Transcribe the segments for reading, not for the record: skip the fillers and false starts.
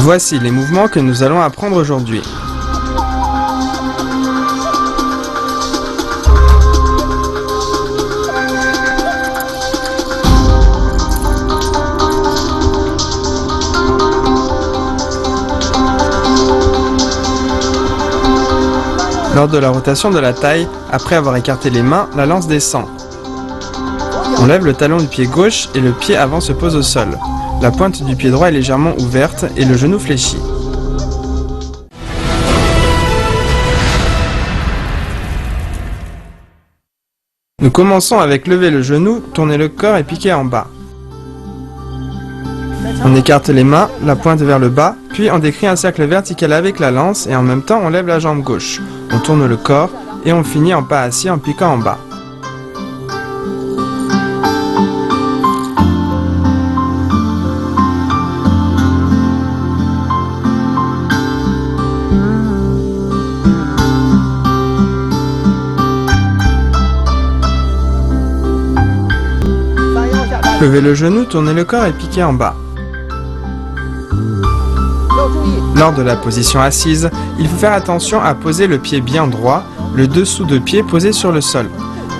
Voici les mouvements que nous allons apprendre aujourd'hui. Lors de la rotation de la taille, après avoir écarté les mains, la lance descend. On lève le talon du pied gauche et le pied avant se pose au sol. La pointe du pied droit est légèrement ouverte et le genou fléchi. Nous commençons avec lever le genou, tourner le corps et piquer en bas. On écarte les mains, la pointe vers le bas, puis on décrit un cercle vertical avec la lance et en même temps on lève la jambe gauche. On tourne le corps et on finit en pas assis en piquant en bas. Levez le genou, tournez le corps et piquez en bas. Lors de la position assise, il faut faire attention à poser le pied bien droit, le dessous de pied posé sur le sol.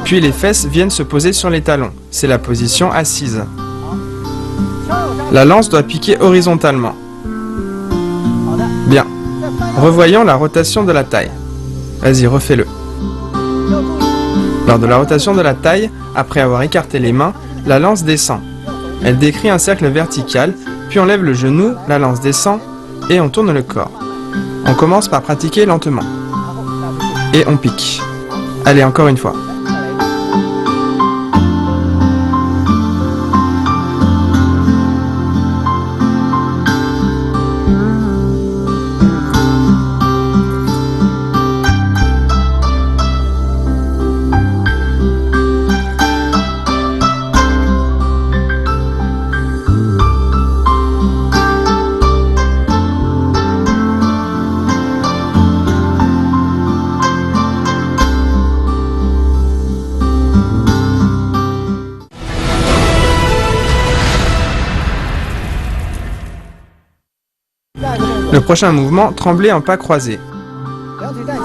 Puis les fesses viennent se poser sur les talons. C'est la position assise. La lance doit piquer horizontalement. Bien. Revoyons la rotation de la taille. Vas-y, refais-le. Lors de la rotation de la taille, après avoir écarté les mains, la lance descend. Elle décrit un cercle vertical, puis on lève le genou, la lance descend, et on tourne le corps. On commence par pratiquer lentement. Et on pique. Allez, encore une fois. Le prochain mouvement, trembler en pas croisés.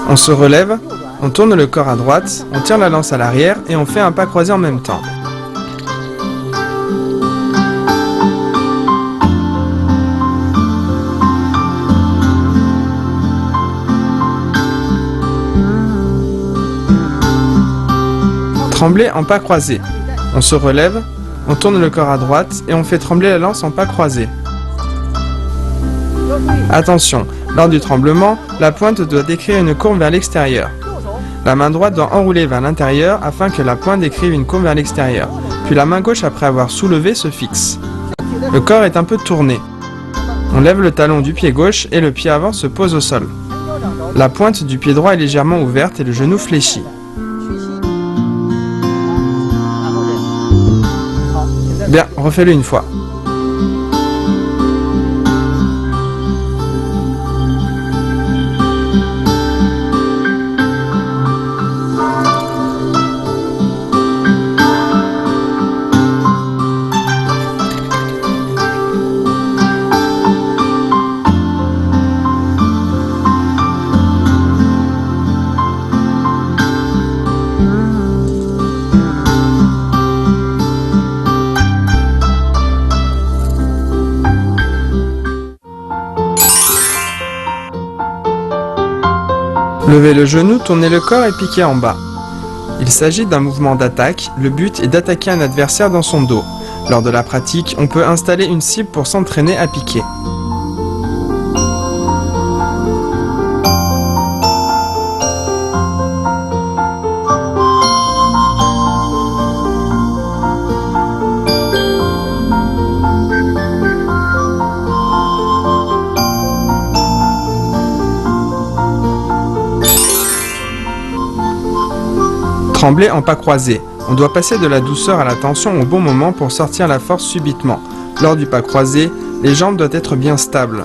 On se relève, on tourne le corps à droite, on tire la lance à l'arrière et on fait un pas croisé en même temps. Trembler en pas croisés. On se relève, on tourne le corps à droite et on fait trembler la lance en pas croisés. Attention, lors du tremblement, la pointe doit décrire une courbe vers l'extérieur. La main droite doit enrouler vers l'intérieur afin que la pointe décrive une courbe vers l'extérieur. Puis la main gauche, après avoir soulevé, se fixe. Le corps est un peu tourné. On lève le talon du pied gauche et le pied avant se pose au sol. La pointe du pied droit est légèrement ouverte et le genou fléchi. Bien, refais-le une fois. Levez le genou, tournez le corps et piquez en bas. Il s'agit d'un mouvement d'attaque, le but est d'attaquer un adversaire dans son dos. Lors de la pratique, on peut installer une cible pour s'entraîner à piquer. Trembler en pas croisés. On doit passer de la douceur à la tension au bon moment pour sortir la force subitement. Lors du pas croisé, les jambes doivent être bien stables.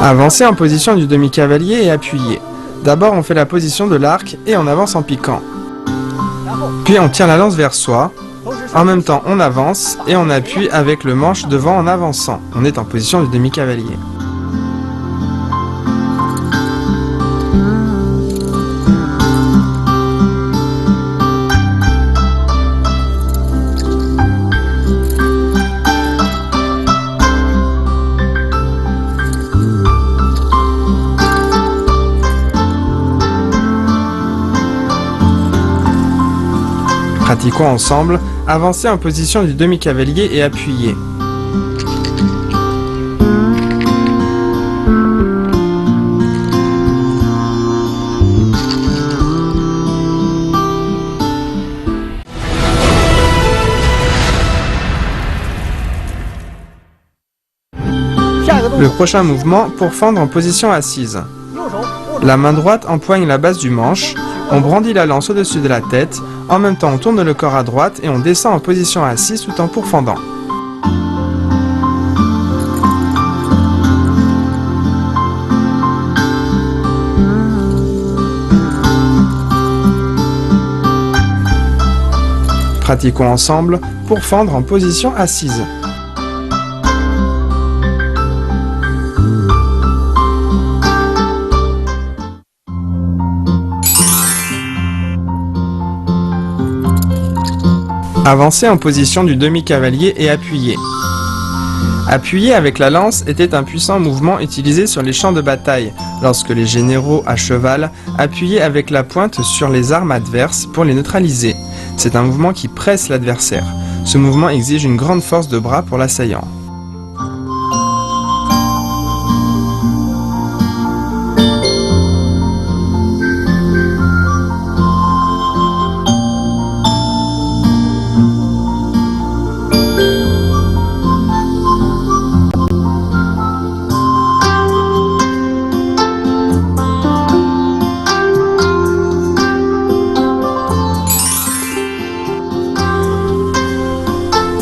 Avancez en position du demi-cavalier et appuyez. D'abord on fait la position de l'arc et on avance en piquant. Puis on tire la lance vers soi. En même temps on avance et on appuie avec le manche devant en avançant. On est en position du demi-cavalier. Pratiquons ensemble, avancez en position du demi-cavalier et appuyez. Le prochain mouvement, pour fendre en position assise. La main droite empoigne la base du manche, on brandit la lance au-dessus de la tête, en même temps on tourne le corps à droite et on descend en position assise tout en pourfendant. Pratiquons ensemble pour fendre en position assise. Avancez en position du demi-cavalier et appuyez. Appuyer avec la lance était un puissant mouvement utilisé sur les champs de bataille, lorsque les généraux à cheval appuyaient avec la pointe sur les armes adverses pour les neutraliser. C'est un mouvement qui presse l'adversaire. Ce mouvement exige une grande force de bras pour l'assaillant.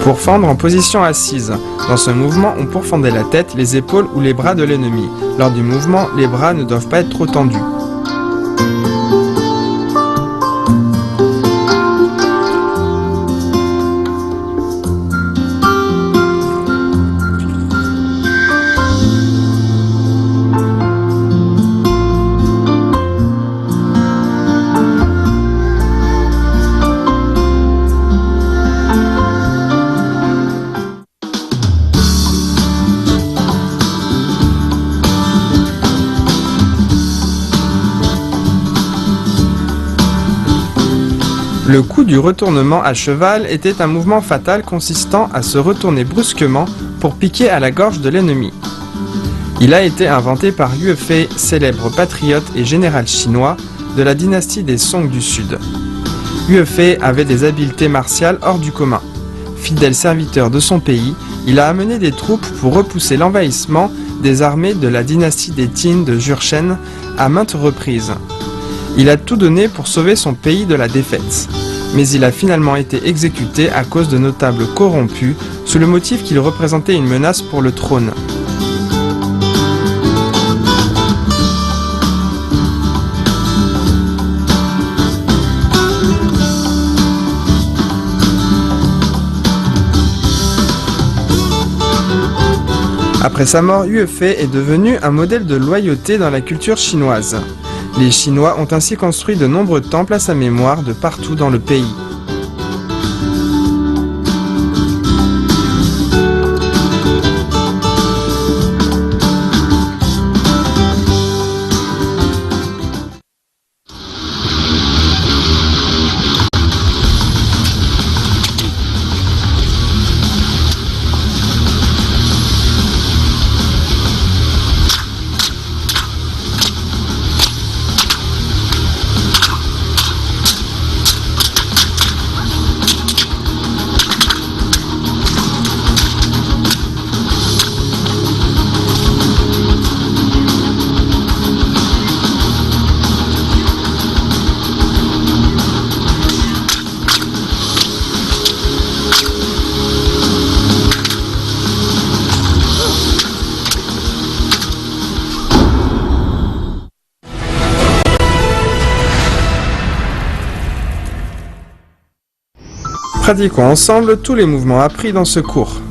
Pour fendre en position assise. Dans ce mouvement, on pourfendait la tête, les épaules ou les bras de l'ennemi. Lors du mouvement, les bras ne doivent pas être trop tendus. Le coup du retournement à cheval était un mouvement fatal consistant à se retourner brusquement pour piquer à la gorge de l'ennemi. Il a été inventé par Yue Fei, célèbre patriote et général chinois de la dynastie des Song du Sud. Yue Fei avait des habiletés martiales hors du commun. Fidèle serviteur de son pays, il a amené des troupes pour repousser l'envahissement des armées de la dynastie des Qin de Jurchen à maintes reprises. Il a tout donné pour sauver son pays de la défaite. Mais il a finalement été exécuté à cause de notables corrompus, sous le motif qu'il représentait une menace pour le trône. Après sa mort, Yue Fei est devenu un modèle de loyauté dans la culture chinoise. Les Chinois ont ainsi construit de nombreux temples à sa mémoire de partout dans le pays. Pratiquons ensemble tous les mouvements appris dans ce cours.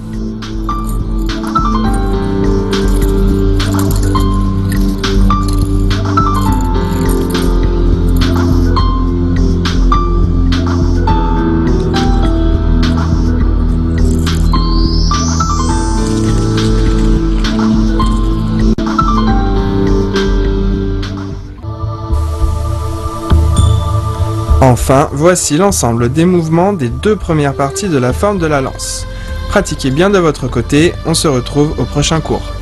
Enfin, voici l'ensemble des mouvements des deux premières parties de la forme de la lance. Pratiquez bien de votre côté, on se retrouve au prochain cours.